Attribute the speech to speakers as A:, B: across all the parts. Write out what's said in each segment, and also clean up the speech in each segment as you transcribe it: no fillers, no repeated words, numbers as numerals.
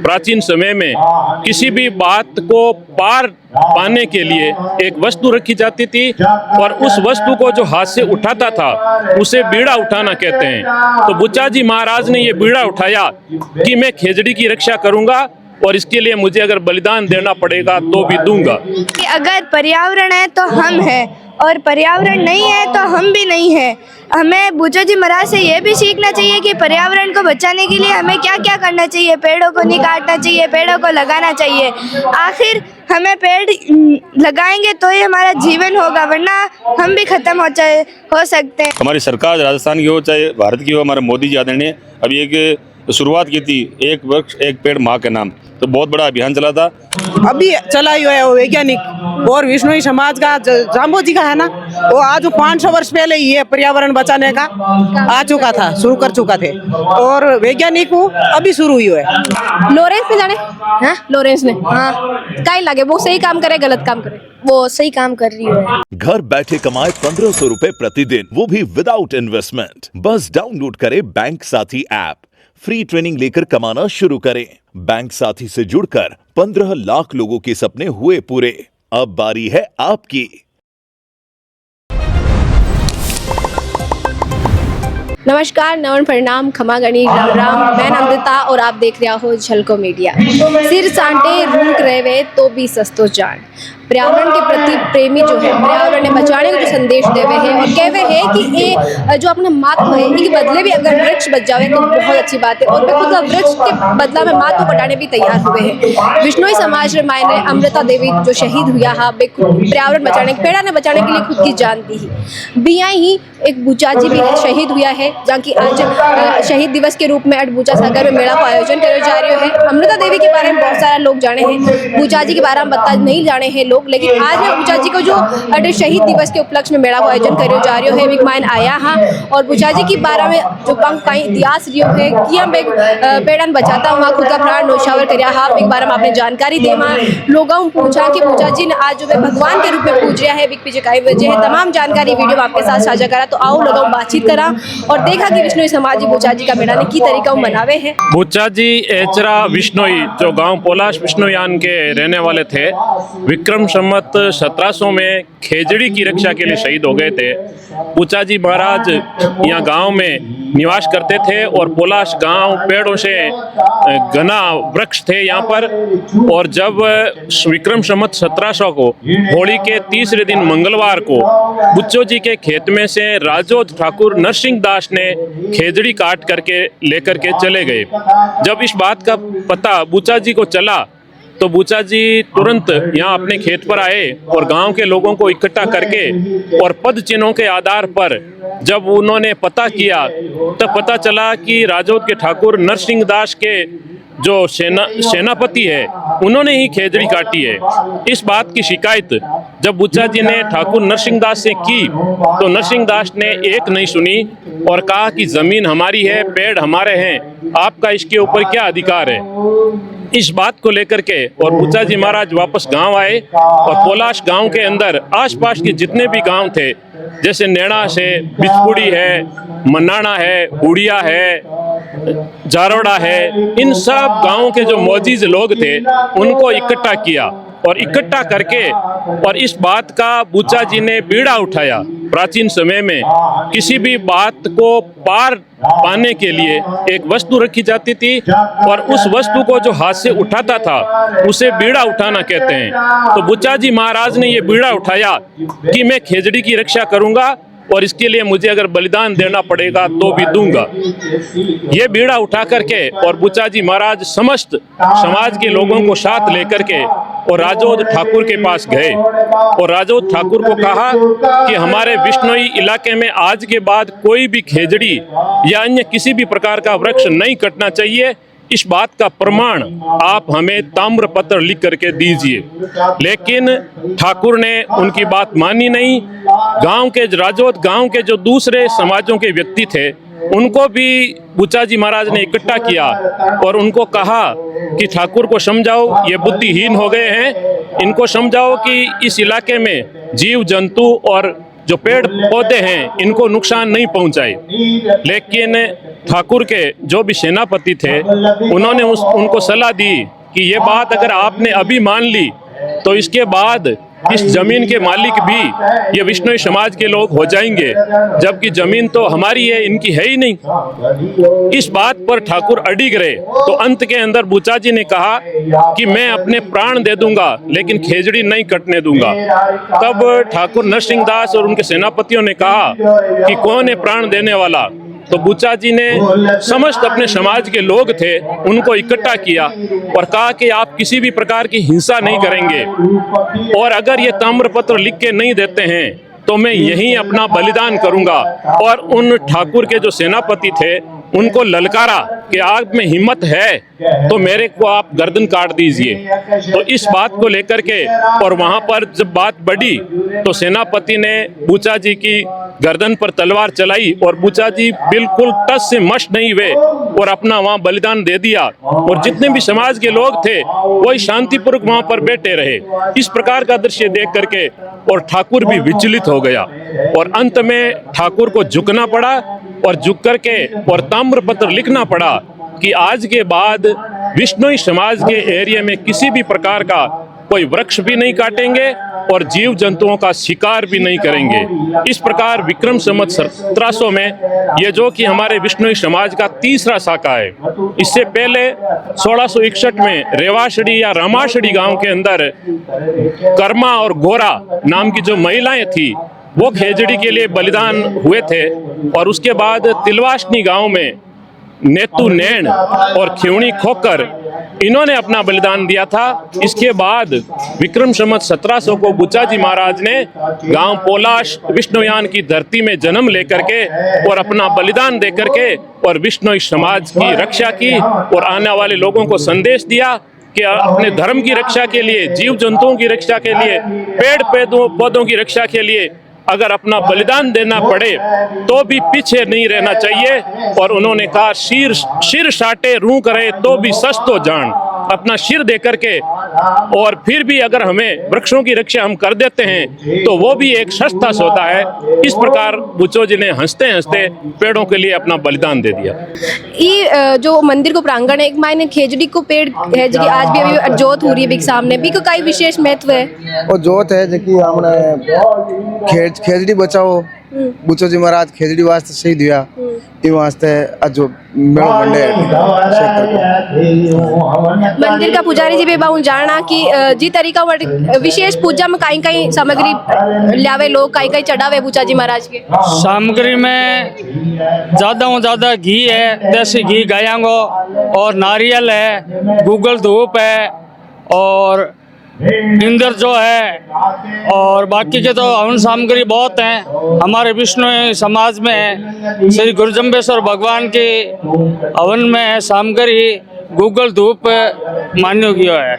A: प्राचीन समय में किसी भी बात को पार पाने के लिए एक वस्तु रखी जाती थी और उस वस्तु को जो हाथ से उठाता था उसे बीड़ा उठाना कहते हैं। तो बुच्चाजी महाराज ने ये बीड़ा उठाया कि मैं खेजड़ी की रक्षा करूंगा और इसके लिए मुझे अगर बलिदान देना पड़ेगा तो भी दूंगा।
B: अगर पर्यावरण है तो हम हैं और पर्यावरण नहीं है तो हम भी नहीं है। हमें बुच्चाजी महाराज से ये भी सीखना चाहिए कि पर्यावरण को बचाने के लिए हमें क्या क्या करना चाहिए। पेड़ों को नहीं काटना चाहिए, पेड़ों को लगाना चाहिए। आखिर हमें पेड़ लगाएंगे तो ही हमारा जीवन होगा, वरना हम भी खत्म हो सकते हैं।
C: हमारी सरकार राजस्थान की हो चाहे भारत की हो, हमारे मोदी जी आदरणीय अभी एक शुरुआत की थी एक वृक्ष एक पेड़ माँ के नाम, तो बहुत बड़ा अभियान चला था।
D: अभी चला ही है वो वैज्ञानिक और विष्णुई समाज का जाम्बो जी का है ना, वो आज 500 वर्ष पहले ही ये पर्यावरण बचाने का आ चुका था, शुरू कर चुका थे और वैज्ञानिक अभी शुरू हुई है।
E: लॉरेंस ने जाने हाँ लॉरेंस ने हाँ कहीं लगे वो सही काम करे गलत काम करे, वो सही काम कर रही है।
F: घर बैठे कमाए 1500 रुपए प्रतिदिन, वो भी विदाउट इन्वेस्टमेंट। बस डाउनलोड करें बैंक साथी ऐप, फ्री ट्रेनिंग लेकर कमाना शुरू करें। बैंक साथी से जुड़कर 15 लाख लोगों के सपने हुए पूरे। अब बारी है आपकी।
E: नमस्कार, नमन, प्रणाम, खमा गणी, राम राम। मैं नम्रता और आप देख रहे हो झलको मीडिया। सिर सांटे रूक रहे तो भी सस्तो जान। पर्यावरण के प्रति प्रेमी जो है, पर्यावरण ने बचाने का जो संदेश देवे है और कहवे है कि ये जो अपना महत्व है इसके बदले भी अगर वृक्ष बच जावे तो बहुत अच्छी बात है। और वे खुद वृक्ष के बदला में महत्व कटाने भी तैयार हुए हैं। विष्णुई समाज रामायण में अमृता देवी जो शहीद हुआ है, वे पर्यावरण बचाने पेड़ा ने बचाने के लिए खुद की जान दी ही। बिया ही एक बुच्चाजी भी शहीद हुआ है, जहाँ की आज शहीद दिवस के रूप में बुच्चा सागर में मेला का आयोजन किया जा रहा है। अमृता देवी के बारे में बहुत सारे लोग जाने हैं, बुच्चाजी के बारे में बता नहीं जाने हैं लोग, लेकिन आज मैं बुच्चाजी को जो शहीद दिवस के उपलक्ष्य में मेला का आयोजन कर जा रहा है विकमान आया हाँ। और बुच्चाजी के बारे में जो कहीं इतिहास रियो है कि हम एक पेड़न बचाता वहाँ खुद का प्राण नौशावर कर एक बार हम आपने जानकारी दे वहाँ लोगों पूछा कि बुच्चाजी ने आज जो वे भगवान के रूप में पूछ रहा है विक पीछे काई वजह है। तमाम जानकारी वीडियो में आपके साथ साझा करा, तो आओ लोगों बातचीत करा और देखा कि विष्णुई समाज बुच्चाजी का मेला ने की तरीका मनावे है।
A: बुच्चाजी एचरा विष्णुई जो गांव पोलाश विष्णुयान के रहने वाले थे, विक्रम संवत 1700 में खेजड़ी की रक्षा के लिए शहीद हो गए थे। बुच्चाजी महाराज यहाँ गांव में निवास करते थे और पोलाश गांव पेड़ों से घना वृक्ष थे यहाँ पर। और जब विक्रम संवत 1700 को होली के तीसरे दिन मंगलवार को बुच्चो जी के खेत में से राजोद ठाकुर नरसिंह दास ने खेजड़ी काट करके लेकर के चले गए। जब इस बात का पता बुच्चाजी को चला तो बुच्चाजी तुरंत यहाँ अपने खेत पर आए और गांव के लोगों को इकट्ठा करके और पद चिन्हों के आधार पर जब उन्होंने पता किया तब पता चला कि राजौद के ठाकुर नरसिंह दास के जो सेनापति है उन्होंने ही खेजड़ी काटी है। इस बात की शिकायत जब बुच्चाजी ने ठाकुर नरसिंह दास से की तो नरसिंह दास ने एक नहीं सुनी और कहा कि जमीन हमारी है, पेड़ हमारे हैं, आपका इसके ऊपर क्या अधिकार है। इस बात को लेकर के और बुच्चाजी महाराज वापस गांव आए और पोलाश गांव के अंदर आसपास के जितने भी गांव थे, जैसे नेड़ा से बिचपुड़ी है, मन्नाना है, हुड़िया है, जारोड़ा है, इन सब गांवों के जो मौजूद लोग थे उनको इकट्ठा किया और इकट्ठा करके और इस बात का बुच्चाजी ने बीड़ा उठाया। प्राचीन समय में किसी भी बात को पार पाने के लिए एक वस्तु रखी जाती थी और उस वस्तु को जो हाथ से उठाता था उसे बीड़ा उठाना कहते हैं। तो बुच्चाजी महाराज ने ये बीड़ा उठाया कि मैं खेजड़ी की रक्षा करूंगा और इसके लिए मुझे अगर बलिदान देना पड़ेगा तो भी दूंगा। ये बीड़ा उठा करके और बुच्चाजी महाराज समस्त समाज के लोगों को साथ लेकर के और राजौद ठाकुर के पास गए और राजौद ठाकुर को कहा कि हमारे विष्णुई इलाके में आज के बाद कोई भी खेजड़ी या अन्य किसी भी प्रकार का वृक्ष नहीं कटना चाहिए। इस बात का प्रमाण आप हमें ताम्र पत्र लिख करके दीजिए। लेकिन ठाकुर ने उनकी बात मानी नहीं। गांव के राजौद गांव के जो दूसरे समाजों के व्यक्ति थे उनको भी बुच्चाजी महाराज ने इकट्ठा किया और उनको कहा कि ठाकुर को समझाओ, ये बुद्धिहीन हो गए हैं, इनको समझाओ कि इस इलाके में जीव जंतु और जो पेड़ पौधे हैं इनको नुकसान नहीं पहुंचाए। लेकिन ठाकुर के जो भी सेनापति थे उन्होंने उनको सलाह दी कि ये बात अगर आपने अभी मान ली तो इसके बाद इस जमीन के मालिक भी ये विश्नोई समाज के लोग हो जाएंगे, जबकि जमीन तो हमारी है, इनकी है ही नहीं। इस बात पर ठाकुर अडिग रहे। तो अंत के अंदर बूचाजी ने कहा कि मैं अपने प्राण दे दूंगा लेकिन खेजड़ी नहीं कटने दूंगा। तब ठाकुर नरसिंह दास और उनके सेनापतियों ने कहा कि कौन है प्राण देने वाला। तो बूचाजी ने समस्त अपने समाज के लोग थे उनको इकट्ठा किया और कहा कि आप किसी भी प्रकार की हिंसा नहीं करेंगे, और अगर ये ताम्रपत्र लिख के नहीं देते हैं तो मैं यहीं अपना बलिदान करूंगा। और उन ठाकुर के जो सेनापति थे उनको ललकारा कि आप में हिम्मत है तो मेरे को आप गर्दन काट दीजिए। तो इस बात को लेकर के और वहां पर जब बात बढ़ी तो सेनापति ने बूचाजी की गर्दन पर तलवार चलाई और बूचाजी बिल्कुल टस से मश नहीं हुए और अपना वहां बलिदान दे दिया। और जितने भी समाज के लोग थे वही शांतिपूर्वक वहां पर बैठे रहे। इस प्रकार का दृश्य देख करके और ठाकुर भी विचलित हो गया और अंत में ठाकुर को झुकना पड़ा और झुक करके और ताम्रपत्र लिखना पड़ा कि आज के बाद विश्नोई समाज के एरिया में किसी भी प्रकार का कोई वृक्ष भी नहीं काटेंगे और जीव जंतुओं का शिकार भी नहीं करेंगे। इस प्रकार विक्रम संवत 1700 में ये जो कि हमारे विश्नोई समाज का तीसरा शाखा है। इससे पहले 1661 में रेवाशड़ी या रामाशड़ी गांव के अंदर कर्मा और गोरा नाम की जो महिलाएं थी वो खेजड़ी के लिए बलिदान हुए थे। और उसके बाद तिलवाशनी गांव में नेतु नैन और खिवणी खोकर इन्होंने अपना बलिदान दिया था। इसके बाद विक्रम संवत 1700 को बूचाजी महाराज ने गांव पोलाश विष्णुयान की धरती में जन्म लेकर के और अपना बलिदान दे करके और विश्नोई समाज की रक्षा की और आने वाले लोगों को संदेश दिया कि अपने धर्म की रक्षा के लिए, जीव जंतुओं की रक्षा के लिए, पेड़ पौधों की रक्षा के लिए अगर अपना बलिदान देना पड़े तो भी पीछे नहीं रहना चाहिए। और उन्होंने कहा सिर साटे रूह करे तो भी सस्तो जान, अपना सिर दे करके और फिर भी अगर हमें वृक्षों की रक्षा हम कर देते हैं तो वो भी एक सस्ता सौदा है। इस प्रकार बूचो जी ने हंसते हंसते पेड़ों के लिए अपना बलिदान दे दिया।
E: ये जो मंदिर को प्रांगण है एक मायने खेजड़ी को पेड़ है जो कि आज भी अभी जोत हो रही है सामने भी को कई विशेष महत्व है।
G: वो जोत है जो कि हमने खेजड़ी बचाओ बूचो जी महाराज खेजड़ी वास्ते शहीद हुआ ये वास्ते जो मेड़ो मंडे
E: मंदिर का पुजारी जी भी बाहु जाना कि जी तरीका विशेष पूजा में कई कई सामग्री लावे लोग कई कई चढ़ावे बूचा जी महाराज के।
H: सामग्री में ज्यादा ज्यादा घी है, देसी घी गायांगो और नारियल है, गूगल धूप है और इंदर जो है और बाकी के तो हवन सामग्री बहुत हैं। हमारे विष्णु समाज में श्री गुरुजम्बेश्वर भगवान के हवन में सामग्री गूगल धूप मान्यो गया है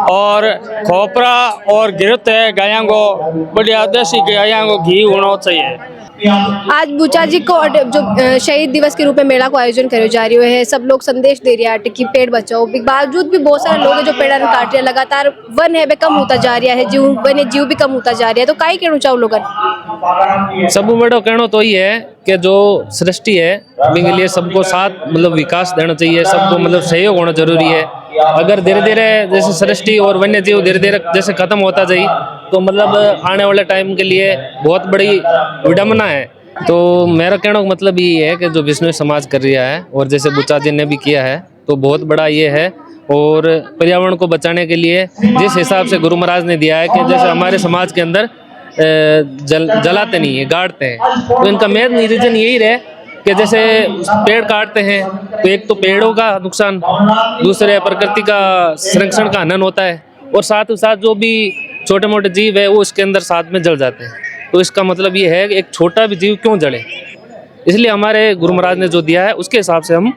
H: और खोपरा और गिरत है गायांगो बढ़िया देसी गायांगो घी होना चाहिए।
E: आज बूचा जी को जो शहीद दिवस के रूप में मेला को आयोजन करे जा रही है, सब लोग संदेश दे रहे हैं कि पेड़ बचाओ। बावजूद भी बहुत सारे लोग हैं जो पेड़ काट रहे हैं, लगातार वन है कम होता जा रहा है, जीव भी कम होता जा रहा है। तो काई कहना चाहो लोगन
I: सब बड़ो कहना तो ये है कि जो सृष्टि है उनके लिए सबको साथ मतलब विकास देना चाहिए, सबको मतलब सहयोग होना जरूरी है। अगर धीरे धीरे जैसे सृष्टि और वन्य जीव धीरे धीरे जैसे खत्म होता जाए तो मतलब आने वाले टाइम के लिए बहुत बड़ी विडम्बना है। तो मेरा कहने का मतलब ये है कि जो विष्णु समाज कर रहा है और जैसे बूचा जी ने भी किया है तो बहुत बड़ा ये है। और पर्यावरण को बचाने के लिए जिस हिसाब से गुरु महाराज ने दिया है कि जैसे हमारे समाज के अंदर जलाते नहीं है, गाड़ते हैं, तो इनका मेन रीजन यही रहे कि जैसे पेड़ काटते हैं तो एक तो पेड़ों का नुकसान, दूसरे प्रकृति का संरक्षण का हनन होता है और साथ ही साथ जो भी छोटे मोटे जीव है वो इसके अंदर साथ में जल जाते हैं। तो इसका मतलब ये है कि एक छोटा भी जीव क्यों जले, इसलिए हमारे गुरु महाराज ने जो दिया है उसके हिसाब से हम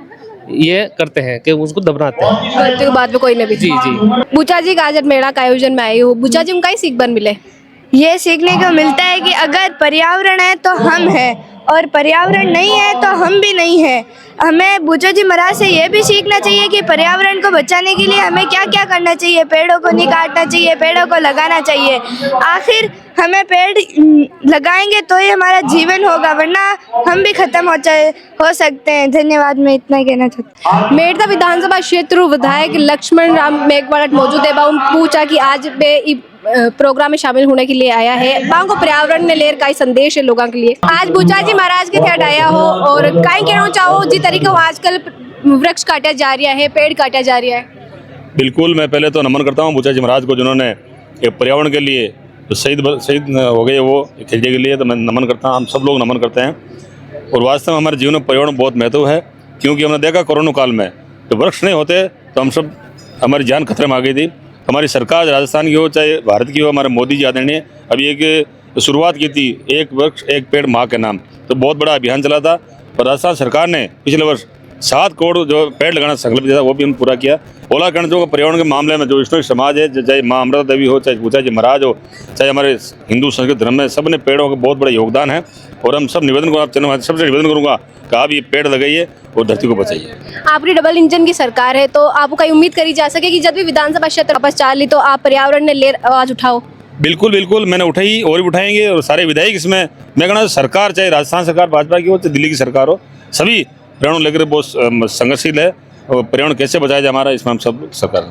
I: ये करते हैं कि उसको दबनाते हैं।
E: तो बाद में कोई नहीं।
I: जी जी
E: बूचा जी आज मेला का आयोजन में आई हो, बूचा जी में कई सीख बन मिले?
B: ये सीखने को मिलता है कि अगर पर्यावरण है तो हम हैं और पर्यावरण नहीं है तो हम भी नहीं है। हमें बुचो जी महाराज से ये भी सीखना चाहिए कि पर्यावरण को बचाने के लिए हमें क्या क्या करना चाहिए। पेड़ों को नहीं काटना चाहिए, पेड़ों को लगाना चाहिए। आखिर हमें पेड़ लगाएंगे तो ही हमारा जीवन होगा, वरना हम भी खत्म हो सकते हैं। धन्यवाद, मैं इतना ही कहना चाहती हूँ।
E: मेड़ता विधानसभा क्षेत्र विधायक लक्ष्मण राम मेघवाल मौजूद है। बाउन पूछा कि आज बे प्रोग्राम में शामिल होने के लिए आया है। बांग को पर्यावरण ने लेर का संदेश है लोगों के लिए। आज बुचाजी महाराज के थेट आया हो और कहीं कहना चाहो जी तरीके हो आजकल वृक्ष काटा जा रहा है, पेड़ काटा जा रहा है।
C: बिल्कुल, मैं पहले तो नमन करता हूँ बुचा जी महाराज को, जिन्होंने एक पर्यावरण के लिए जो शहीद हो गए वो खेलने के लिए, तो मैं नमन करता हूँ। हम सब लोग नमन करते हैं। और वास्तव में हमारे जीवन में पर्यावरण बहुत महत्व है, क्योंकि हमने देखा कोरोना काल में तो वृक्ष नहीं होते तो हम सब, हमारी जान खतरे में आ गई थी। हमारी सरकार राजस्थान की हो चाहे भारत की हो, हमारे मोदी जी आदरणीय अभी एक शुरुआत की थी, एक वृक्ष एक पेड़ माँ के नाम, तो बहुत बड़ा अभियान चला था। और राजस्थान सरकार ने पिछले वर्ष 7 करोड़ जो पेड़ लगाना संकल्प दिया था वो भी हम पूरा किया। ओलाखंड जो पर्यावरण के मामले में जो विष्णु समाज है, चाहे माँ अमृता देवी हो, चाहे बुचा जी महाराज हो, चाहे हमारे हिंदू संस्कृत धर्म में, सब ने पेड़ों का बहुत बड़ा योगदान है। और हम सब निवेदन करूँगा, चैनल सबसे निवेदन करूँगा कि आप ये पेड़ लगाइए और धरती को बचाइए।
E: आपकी डबल इंजन की सरकार है तो आपको कहीं उम्मीद करी जा सके कि जब भी विधानसभा क्षेत्र वापस चाली तो आप पर्यावरण ने लेर आवाज उठाओ।
C: बिल्कुल बिल्कुल, मैंने उठाई और भी उठाएंगे। और सारे विधायक इसमें, मैं कहना सरकार चाहे राजस्थान सरकार भाजपा की हो चाहे दिल्ली की सरकार हो, सभी पर्यावरण लेकर बहुत संघर्षशील है। और पर्यावरण कैसे बचाया जाए हमारा, इसमें हम सब सरकार।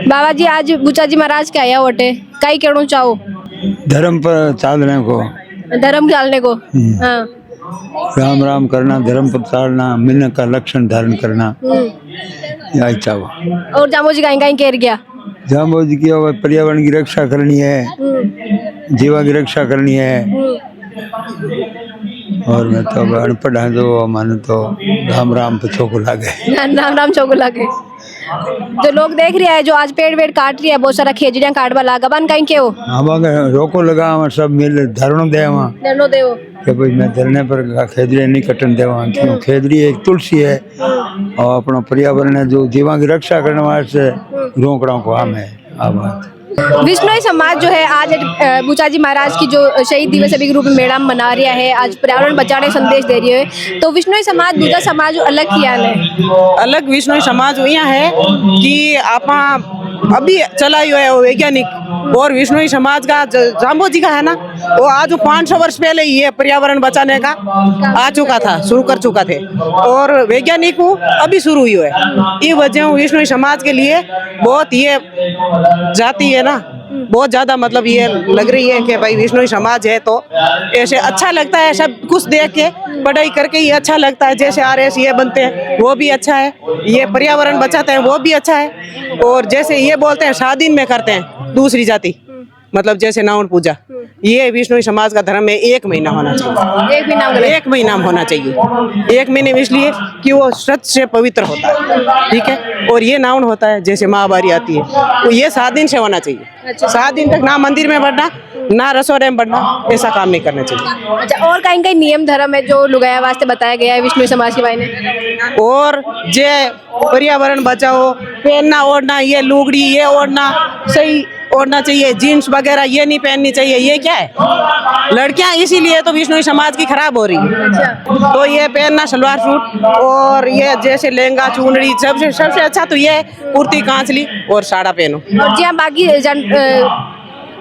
E: बाबा जी आज बुचा जी महाराज के आया वोटे कई कहना चाहो?
J: धर्म पर चालने को,
E: धर्म डालने को। हाँ,
J: राम राम करना, धर्म पर चालना, मिलने का लक्षण धारण करना, यही चाहो।
E: और जामो जी कहीं कह गया
J: जाम्बो जी की पर्यावरण की रक्षा करनी है, जीवा की रक्षा करनी है। और मैं तो अनपढ़ है तो माने तो राम राम पे चौको लागे,
E: राम राम चौको लागे। जो लोग देख रहे हैं जो आज पेड़ वेड़ काट रही है, बहुत सारा खेजड़ियां काटवा लागा बन कहीं के हो
J: हम रोको लगा वहाँ सब मिल धरणो दे वहाँ
E: धरनो देवो
J: कि भाई मैं धरने पर खेजड़ी नहीं कटन दे वहाँ, क्यों खेजड़ी एक तुलसी है और अपना पर्यावरण है जो जीवा की रक्षा करने वास्ते रोकड़ों को हम है। बात
E: विष्णोई समाज जो है आज बुचाजी महाराज की जो शहीद दिवस अभी रूप में मेला मना रहा है, आज पर्यावरण बचाने का संदेश दे रही है। तो विष्णोई समाज दूसरा समाज अलग किया है,
D: अलग विष्णोई समाज यहाँ है कि आप अभी चला ही है वो वैज्ञानिक और विष्णोई समाज का जाम्बो जी का है ना, वो आज 500 वर्ष पहले ये पर्यावरण बचाने का आ चुका था, शुरू कर चुका थे। और वैज्ञानिक अभी शुरू हुई है। ये वजह विष्णोई समाज के लिए बहुत ये जाति है ना, बहुत ज्यादा मतलब ये लग रही है कि भाई विष्णोई समाज है तो ऐसे अच्छा लगता है। सब कुछ देख के पढ़ाई करके ये अच्छा लगता है, जैसे RS ये बनते हैं वो भी अच्छा है, ये पर्यावरण बचाते हैं वो भी अच्छा है। और जैसे ये बोलते हैं शादी में करते हैं दूसरी जाति, मतलब जैसे नाउन पूजा, ये विष्णोई समाज का धर्म में 1 महीना होना चाहिए, 1 महीना होना चाहिए। 1 महीने में इसलिए कि वो सच से पवित्र होता है, ठीक है। और ये नाउन होता है जैसे महावारी आती है तो ये 7 दिन से होना चाहिए। 7 दिन तक ना मंदिर में बढ़ना ना रसोड़े में बढ़ना, ऐसा काम नहीं करना चाहिए।
E: अच्छा, और कहीं कहीं नियम धर्म है जो लुगाया वास्ते बताया गया है विष्णु समाज के बारे में,
D: और जे पर्यावरण बचाओ, पहनना ओढ़ना, ये लुगड़ी ये ओढ़ना सही ओढ़ना चाहिए, जीन्स वगैरह ये नहीं पहननी चाहिए। ये क्या है, लड़कियां इसीलिए तो विष्णु समाज की खराब हो रही है। तो ये पहनना सलवार सूट और ये जैसे लहंगा चुनरी, सबसे अच्छा तो ये कुर्ती कांचली और साड़ा पहनो।
E: और जी बाकी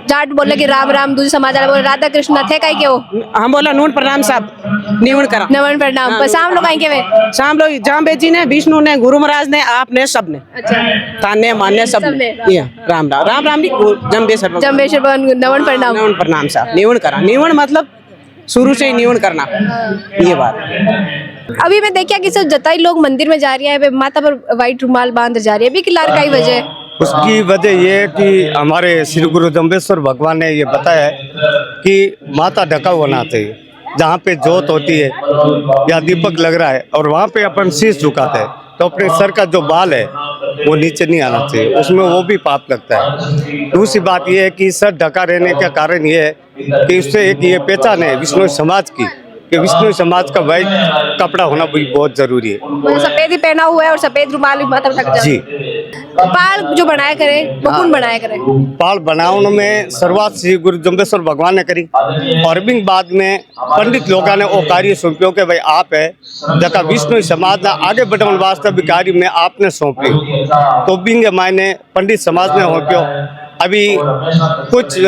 E: जाट बोले कि राम राम, दूसरे समाज वाले बोले राधा कृष्ण थे कहीं के हो,
D: हम बोला नून प्रणाम साहब, निवन करा
E: नमन प्रणाम। पर शाम लोग कहीं के वे,
D: शाम लोग जाम्बे जी ने, विष्णु ने, गुरु महाराज ने, आपने, सब ने, ताने मान्य सब ने, ये राम राम राम राम जम्बेश्वर
E: नमन प्रणाम,
D: नमन प्रणाम साहब, निवन करा। निवन मतलब शुरू से ही निवन करना, ये बात।
E: अभी मैं देखा कि सब जताई लोग मंदिर में जा रही है, माता पर व्हाइट रुमाल बांध जा रही है, अभी किलार का ही वजह है।
K: उसकी वजह ये है कि हमारे श्री गुरु जम्बेश्वर भगवान ने ये बताया है कि माथा ढका होना चाहिए, जहाँ पे जोत होती है या दीपक लग रहा है और वहाँ पे अपन शीश झुकाते हैं तो अपने सर का जो बाल है वो नीचे नहीं आना चाहिए, उसमें वो भी पाप लगता है। दूसरी बात ये है कि सर ढका रहने का कारण ये है कि उससे एक ये पहचान है विष्णु समाज की कि विष्णु समाज का वाइट कपड़ा होना भी बहुत जरूरी है।
E: वो सफेद ही पहना हुआ है और सफेद रुमाल भी माथा ढक जाए।
K: जी,
E: पाल जो बनाया करे वो कौन बनाया करे?
K: पाल बनाने में शुरुआत श्री गुरु जम्बेश्वर भगवान ने करी और बिन बाद में पंडित लोगों ने वो कार्य सौंप्यो के भाई आप है जगह विष्णु समाज ना आगे बढ़ने वास्ते भी कार्य में आपने सौंपी, तो बिंगे मायने पंडित समाज ने सौंप्यो। अभी कुछ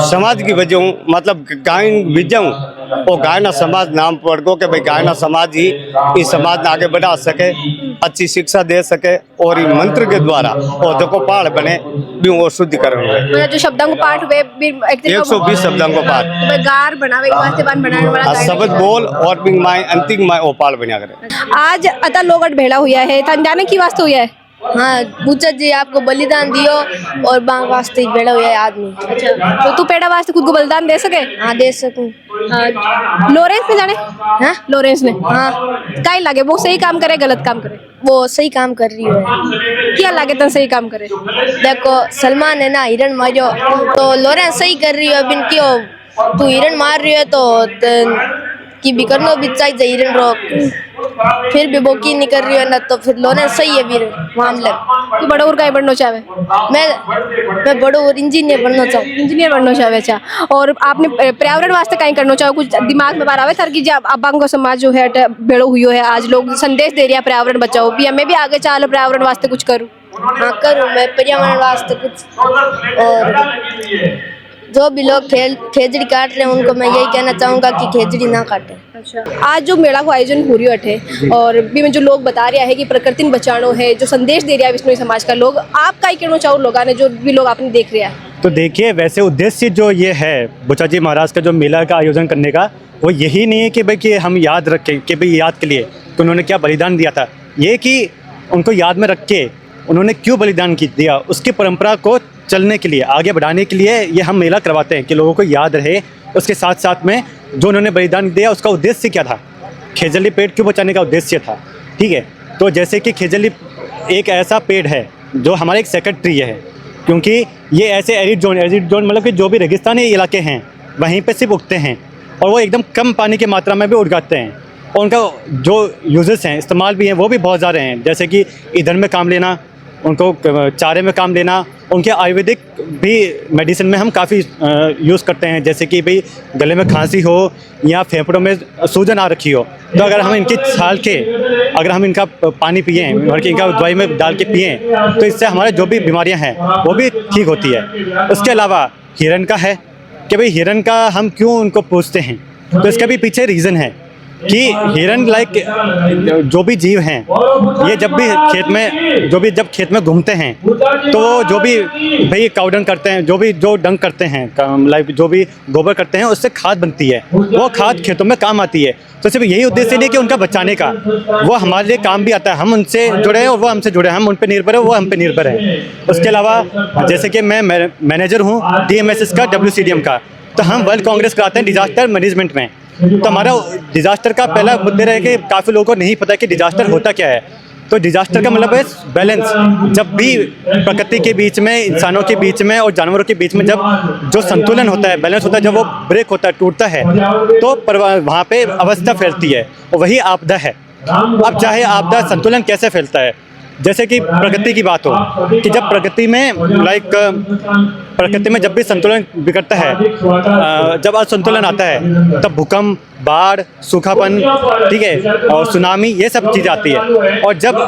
K: समाज की वजह मतलब गायन विजय और गायना समाज नाम पड़ गो के भाई गायना समाज ही इस समाज ने आगे बढ़ा सके, अच्छी शिक्षा दे सके और इन मंत्र के द्वारा और देखो पहाड़ बने भी वो शुद्धिकरण हुए।
E: मतलब जो शब्दों को पाठ हुए
K: 120 शब्दों को पाठ
E: तो गार बनावे के वास्ते बन बनाने वाला
K: शब्द बोल और बिंग माय अंतिम माय ओ पाल बना करे।
E: आज अता लोग भेड़ा हुआ है था जाने की वास्ते हुआ है।
B: हाँ, बुच्चा जी आपको बलिदान दियो और बांग वास्ते ही बेड़ा हुआ है आदमी।
E: अच्छा, तो तू पेड़ा वास्ते खुद को बलिदान दे सके?
B: हाँ, दे सकूं।
E: लॉरेंस ने जाने?
B: हाँ,
E: लॉरेंस ने?
B: हाँ।
E: काई लगे वो सही काम करे गलत काम करे?
B: वो सही काम कर रही है।
E: क्या लगे तन सही काम करे?
B: देखो सलमान है ना हिरण मारियो तो लॉरेंस सही कर रही है। बिन क्यों तू हिरण मार रही है तो कि भी करनो भी चाहिए हिरण रोक, फिर भी वो की नहीं कर रही है ना तो फिर लॉरेंस सही है फिर मामले।
E: तू बड़ा और काय बनना चाहे?
B: मैं बड़ा और इंजीनियर बनना चाहूँ।
E: इंजीनियर बनना चाहे? अच्छा, और आपने पर्यावरण वास्ते कहीं करना चाहो? कुछ दिमाग में बार आवे सर की जब अब समाज जो है बेड़ो हुई है, आज लोग संदेश दे रही है पर्यावरण बचाओ भी, हमें भी आगे चालो पर्यावरण वास्ते कुछ करूँ?
B: हाँ, करूँ मैं पर्यावरण वास्ते कुछ। और जो भी लोग खेजड़ी काट रहे हैं उनको मैं यही कहना चाहूँगा कि खेजड़ी ना काटें।
E: अच्छा, आज जो मेला को आयोजन हो रही है और भी में जो लोग बता रहा है कि प्रकृति बचानो है, जो संदेश दे रहा है विष्णु समाज का लोग, आप क्या कहना चाहो लोगों ने जो भी लोग आपने देख रहे हैं?
L: तो देखिए, वैसे उद्देश्य जो ये है बुच्चा जी महाराज का जो मेला का आयोजन करने का, वो यही नहीं है कि भाई कि हम याद रखें कि भाई याद के लिए तो उन्होंने क्या बलिदान दिया था, ये कि उनको याद में रख के उन्होंने क्यों बलिदान दिया, उसकी परंपरा को चलने के लिए, आगे बढ़ाने के लिए ये हम मेला करवाते हैं कि लोगों को याद रहे। उसके साथ साथ में जो उन्होंने बलिदान दिया उसका उद्देश्य क्या था, खेजली पेड़ क्यों बचाने का उद्देश्य था। ठीक है, तो जैसे कि खेजली एक ऐसा पेड़ है जो हमारे एक सेक्रेट ट्री है, क्योंकि ये ऐसे एरिड जोन मतलब कि जो भी रेगिस्तानी इलाके हैं वहीं पे सिर्फ उगते हैं और वो एकदम कम पानी की मात्रा में भी उगाते हैं और उनका जो यूजेस हैं, इस्तेमाल भी हैं, वो भी बहुत ज़्यादा हैं। जैसे कि ईंधन में काम लेना, उनको चारे में काम लेना, उनके आयुर्वेदिक भी मेडिसिन में हम काफ़ी यूज़ करते हैं। जैसे कि भाई गले में खांसी हो या फेफड़ों में सूजन आ रखी हो, तो अगर हम इनकी छाल के अगर हम इनका पानी पिएँ और इनका दवाई में डाल के पिएँ तो इससे हमारे जो भी बीमारियां हैं वो भी ठीक होती है। उसके अलावा हिरन का है कि भाई हिरन का हम क्यों उनको पूछते हैं, तो इसका भी पीछे रीज़न है कि हिरन जो भी जीव हैं ये जब जब खेत में घूमते हैं तो वो जो भी भाई काउडंग करते हैं, जो डंग करते हैं, लाइक जो भी गोबर करते हैं, उससे खाद बनती है, वो खाद खेतों में काम आती है। तो सिर्फ यही उद्देश्य नहीं कि उनका बचाने का, वो हमारे लिए काम भी आता है। हम उनसे जुड़े हैं और वो हमसे जुड़े हैं, हम उन पर निर्भर है, वो हम पे निर्भर है। उसके अलावा जैसे कि मैं मैनेजर हूँ DMSS का, WCDM का, तो हम वर्ल्ड कांग्रेस कराते हैं डिजास्टर मैनेजमेंट में। तो हमारा डिजास्टर का पहला मुद्दा है कि काफ़ी लोगों को नहीं पता कि डिजास्टर होता क्या है। तो डिजास्टर का मतलब है बैलेंस। जब भी प्रकृति के बीच में, इंसानों के बीच में और जानवरों के बीच में जब जो संतुलन होता है, बैलेंस होता है, जब वो ब्रेक होता है, टूटता है, तो वहाँ पे अवस्था फैलती है और वही आपदा है। अब चाहे आपदा संतुलन कैसे फैलता है, जैसे कि प्रकृति की बात हो कि जब प्रकृति में जब भी संतुलन बिगड़ता है, जब असंतुलन आता है, तब भूकंप, बाढ़, सूखापन, ठीक है, और सुनामी, ये सब चीज़ आती है। और जब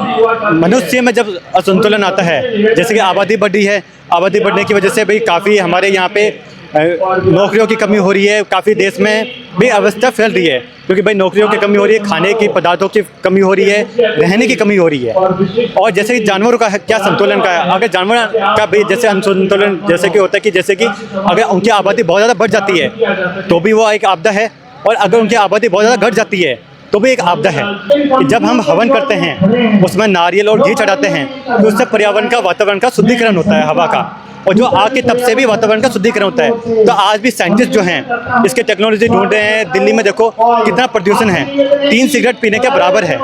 L: मनुष्य में जब असंतुलन आता है, जैसे कि आबादी बढ़ रही है, आबादी बढ़ने की वजह से भाई काफ़ी हमारे यहाँ पे नौकरियों की कमी हो रही है, काफ़ी देश में भी अवस्था फैल रही है, क्योंकि भाई नौकरियों की कमी हो रही है, खाने की पदार्थों की कमी हो रही है, रहने की कमी हो रही है। और जैसे कि जानवरों का क्या संतुलन का है, अगर जानवर का भी जैसे असंतुलन जैसे कि होता है कि जैसे कि अगर उनकी आबादी बहुत ज़्यादा बढ़ जाती है तो भी वो एक आपदा है, और अगर उनकी आबादी बहुत ज़्यादा घट जाती है तो भी एक आपदा है। जब हम हवन करते हैं, उसमें नारियल और घी चढ़ाते हैं, तो उससे पर्यावरण का, वातावरण का शुद्धिकरण होता है, हवा का, और जो आग के तप से भी वातावरण का शुद्धिकरण होता है। तो आज भी साइंटिस्ट जो हैं इसके टेक्नोलॉजी ढूंढ रहे हैं। दिल्ली में देखो कितना प्रदूषण है, 3 सिगरेट पीने के बराबर है।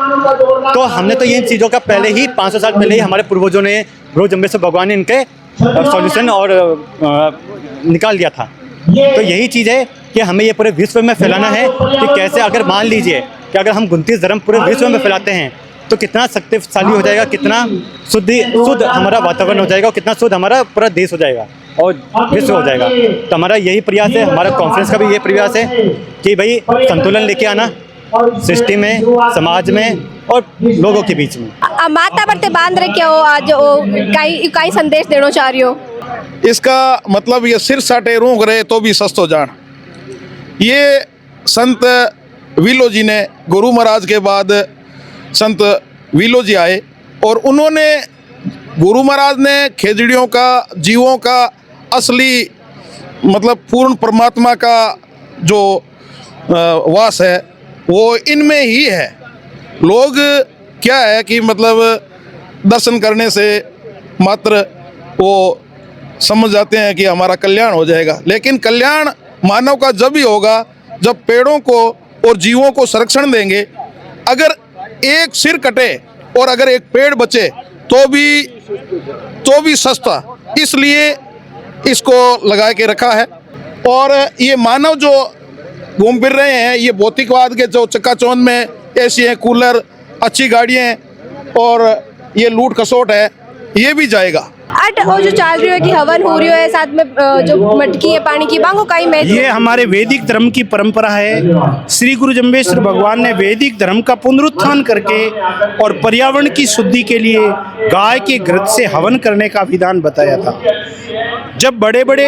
L: तो हमने तो इन चीज़ों का पहले ही 500 साल पहले ही हमारे पूर्वजों ने, गुरु जम्बेश्वर भगवान ने इनके सॉल्यूशन और निकाल दिया था। तो यही चीज़ है कि हमें ये पूरे विश्व में फैलाना है कि कैसे, अगर मान लीजिए कि अगर हम 29 धर्म पूरे विश्व में फैलाते हैं तो कितना शक्तिशाली हो जाएगा, कितना शुद्ध हमारा वातावरण हो जाएगा और कितना शुद्ध हमारा पूरा देश हो जाएगा और विश्व हो जाएगा। तो हमारा यही प्रयास है, हमारा कॉन्फ्रेंस का भी यही प्रयास है कि भाई संतुलन लेके आना सृष्टि में, समाज में और लोगों के बीच में।
E: माता बरते बांध रखे हो आज काई संदेश देना चाह रही हो?
M: इसका मतलब ये सिर साटे रूंग रहे तो भी सस्तो जान। ये संत विलो जी ने, गुरु महाराज के बाद संत विलो जी आए और उन्होंने, गुरु महाराज ने खेजड़ियों का, जीवों का असली मतलब पूर्ण परमात्मा का जो वास है वो इनमें ही है। लोग क्या है कि मतलब दर्शन करने से मात्र वो समझ जाते हैं कि हमारा कल्याण हो जाएगा, लेकिन कल्याण मानव का जब ही होगा जब पेड़ों को और जीवों को संरक्षण देंगे। अगर एक सिर कटे और अगर एक पेड़ बचे तो भी सस्ता, इसलिए इसको लगा के रखा है। और ये मानव जो घूम फिर रहे हैं, ये भौतिकवाद के जो चक्काचौंध में एसी है, कूलर, अच्छी गाड़ियाँ हैं और ये लूट खसोट है, ये भी जाएगा।
E: अट वो जो चल रही है कि हवन हो रही है, साथ में जो मटकी है पानी की, बांगो काई में
N: ये हमारे वैदिक धर्म की परंपरा है। श्री गुरु जम्बेश्वर भगवान ने वैदिक धर्म का पुनरुत्थान करके और पर्यावरण की शुद्धि के लिए गाय के घृत से हवन करने का विधान बताया था। जब बड़े बड़े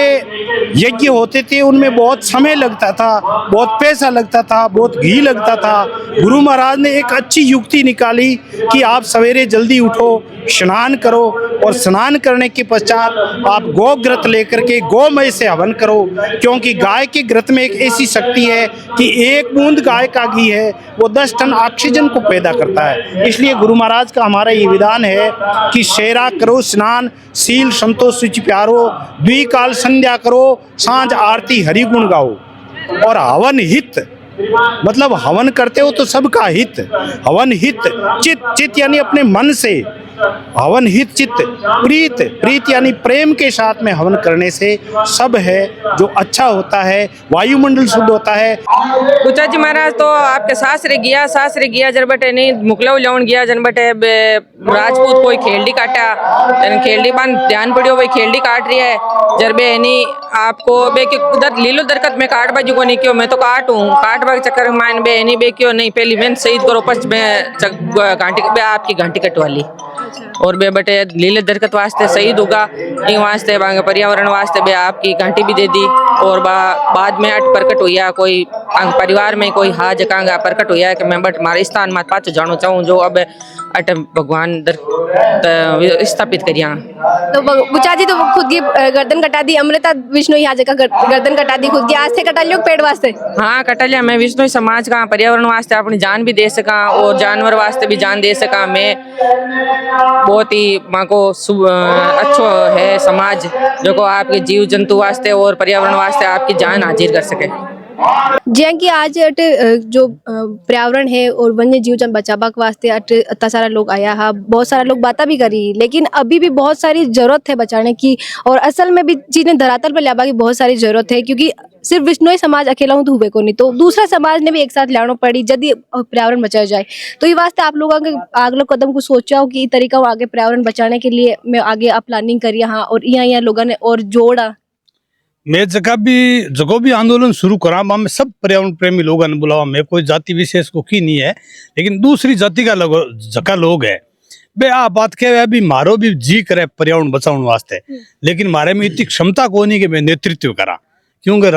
N: यज्ञ होते थे उनमें बहुत समय लगता था, बहुत पैसा लगता था, बहुत घी लगता था। गुरु महाराज ने एक अच्छी युक्ति निकाली कि आप सवेरे जल्दी उठो, स्नान करो और स्नान करने के पश्चात आप गौ घृत लेकर के गोमय से हवन करो, क्योंकि गाय के घृत में एक ऐसी शक्ति है कि एक बूंद गाय का घी है वो 10 टन ऑक्सीजन को पैदा करता है। इसलिए गुरु महाराज का हमारा ये विधान है कि शेरा करो स्नान, सील संतोष सुचि प्यारो, द्विकाल संध्या करो, सांझ आरती हरि गुण गाओ। और हवन हित मतलब हवन करते हो तो सबका हित, हवन हित चित यानी अपने मन से, हवन हित चित्त, प्रीत यानी प्रेम के साथ में हवन करने से सब है जो अच्छा होता है, वायुमंडल शुद्ध होता है।
O: बुचाजी महाराज तो आपके सासरे गया जर बटे नहीं मुकलव लौन गया जन बटे राजपूत कोई खेलडी काटा, जन खेलडी पान ध्यान पड़ियो भाई खेलडी काट रही है जर बे नहीं आपको बे के उधर लीलो दरकत में काट बाजू को नहीं क्यों, मैं तो काटूं काट बाग चक्कर मान बे नहीं बे क्यों नहीं, पहली मैं शहीद करो पच में घंटी बे आपकी घंटी कटवाली और बे बटे लीले दरकत वास्ते शहीद होगा इन वास्ते बांगे पर्यावरण वास्ते बे आपकी घंटी भी दे दी। और बाद में अट प्रकट हुआ कोई परिवार में कोई हा जकांगा प्रकट हुआ कि मैं बट मारे स्थान मत पाच जानो चाहूँ जो अब अट भगवान स्थापित करिया।
E: तो बुचाजी तो खुद की गर्दन कटा दी, अमृता विष्णु यहाँ जगह गर्दन कटा दी खुद की, आज से कटा लियो पेड़ वास्ते? हाँ कटा लिया, मैं विष्णु समाज का पर्यावरण वास्ते अपनी जान भी दे सका और जानवर वास्ते भी जान दे सका। मैं बहुत ही माँ को अच्छो है समाज जो को आपके जीव जंतु वास्ते और पर्यावरण वास्ते आपकी जान हाजिर कर सके। जी कि आज जो पर्यावरण है और वन्य जीव जन बचावा वास्ते इतना सारा लोग आया है, बहुत सारा लोग बातें भी करी, लेकिन अभी भी बहुत सारी जरूरत है बचाने की और असल में भी चीजें धरातल पर लावा की बहुत सारी जरूरत है, क्योंकि सिर्फ विष्णु समाज अकेला हूँ तो हुए को नहीं, तो दूसरा समाज ने भी एक साथ लाना पड़ी यदि पर्यावरण बचाया जाए। तो ये वास्ते आप लोगों के अगले कदम को सोचा हो कि तरीका आगे पर्यावरण बचाने के लिए मैं आगे आप प्लानिंग करिए हाँ और यहाँ लोगों ने और जोड़ा।
N: मैं जगह भी आंदोलन शुरू करा में सब पर्यावरण प्रेमी लोगों ने बुलावा, मैं कोई जाति विशेष को की नहीं है, लेकिन दूसरी जाति का जका लोग है बे आ बात कहे अभी मारो भी जी करे पर्यावरण बचाने वास्ते, लेकिन मारे में इतनी क्षमता को नहीं कि मैं नेतृत्व करा, क्योंकि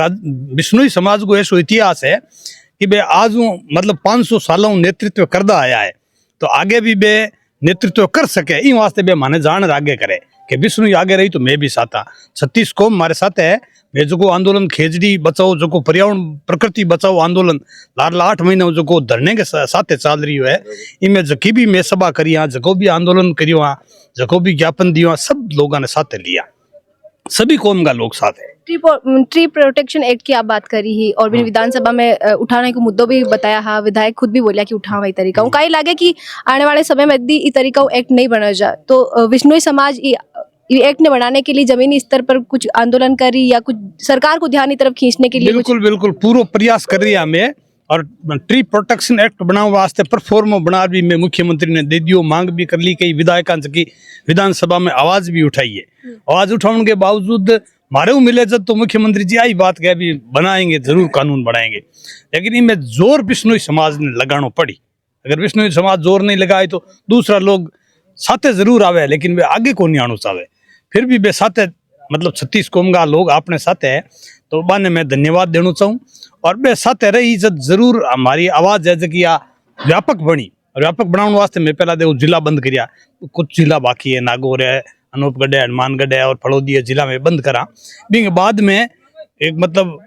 N: विष्णु समाज को ऐसा इतिहास है कि बे आज मतलब 500 सालों नेतृत्व करदा आया है, तो आगे भी बे नेतृत्व कर सके इन वास्ते बे माने जान आगे करे कि विष्णु आगे रही तो मैं भी साथा 36 कौम हमारे साथ है। मैं जो आंदोलन खेजड़ी बचाओ जो पर्यावरण प्रकृति बचाओ आंदोलन लाडला 8 महीने जो को धरने के साथ चल रही है, इनमें जकी भी मैं सभा करी जको भी आंदोलन करियो जको भी ज्ञापन दियो सब लोगों ने साथ लिया, सभी कौम का लोग साथ है।
E: ट्री प्रोटेक्शन एक्ट की आप बात करी ही और भी विधानसभा में उठाने को मुद्दों भी बताया हा, विधायक खुद भी बोलिया कि उठावा ये तरीका कई लगे कि आने वाले समय में यदि ये तरीका एक्ट नहीं बना जाए तो विष्णु समाज एक्ट ने बनाने के लिए जमीनी स्तर पर कुछ आंदोलन करी या कुछ सरकार को ध्यान की तरफ खींचने के लिए?
N: बिल्कुल बिल्कुल पूरा प्रयास कर रही है हमें, और ट्री प्रोटेक्शन एक्ट बनाने वास्ते परफॉर्मो बना भी मैं मुख्यमंत्री ने दे दियो, मांग भी कर ली, कई विधायकों की विधानसभा में आवाज भी उठाई है। आवाज उठाने के बावजूद मारे मिले जब तो मुख्यमंत्री जी आई बात कह भी बनाएंगे, जरूर कानून बनाएंगे, लेकिन इनमें जोर बिश्नोई समाज ने लगाना पड़ी। अगर बिश्नोई समाज जोर नहीं लगाए तो दूसरा लोग साथे जरूर आवे, लेकिन वे आगे को नहीं आना चाहे। फिर भी वे साथे मतलब 36 कौम का लोग अपने साथ है, तो बाने मैं धन्यवाद देना चाहूँ। और वे साथ रही इज्जत जरूर हमारी आवाज है कि व्यापक बनी, और व्यापक बनाने वास्ते मैं पहला देखो जिला बंद करिया, कुछ जिला बाकी है, नागौर है, अनूपगढ़ है, हनुमानगढ़ है और फड़ौदी है, जिला में बंद करा। बिंग बाद में एक मतलब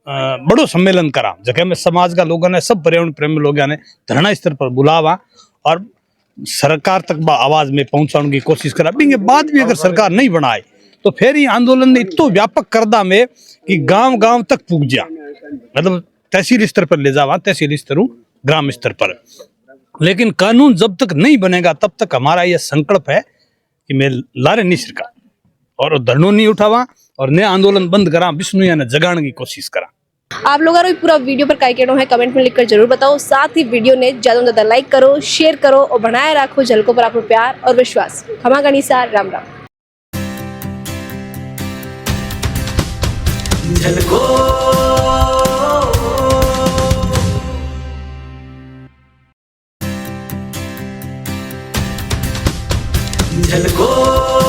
N: बड़ो सम्मेलन करा, जगह में समाज का लोगों ने, सब पर्यावरण प्रेमी लोगों ने धरना स्तर पर बुलावा और सरकार तक आवाज में पहुंचाने की कोशिश करा। बिंग बाद भी अगर सरकार नहीं बनाए तो फिर ये आंदोलन ने इतो व्यापक करदा में कि गांव गांव तक पुग जा, मतलब तहसील स्तर पर ले जावा, तहसील स्तर ग्राम स्तर पर। लेकिन कानून जब तक नहीं बनेगा तब तक हमारा यह संकल्प है कि मैं लारे नहीं सरका और धरनों नहीं उठावा और नया आंदोलन बंद करा, बिश्नोई ने जगाने की कोशिश करा।
E: आप लोगों को पूरा वीडियो पर काय कहना है कमेंट में लिखकर जरूर बताओ। साथ ही वीडियो ने ज्यादा से ज्यादा लाइक करो, शेयर करो और बनाए रखो झलको पर आपको प्यार और विश्वास। खमा गणिसा, राम राम।
P: झलको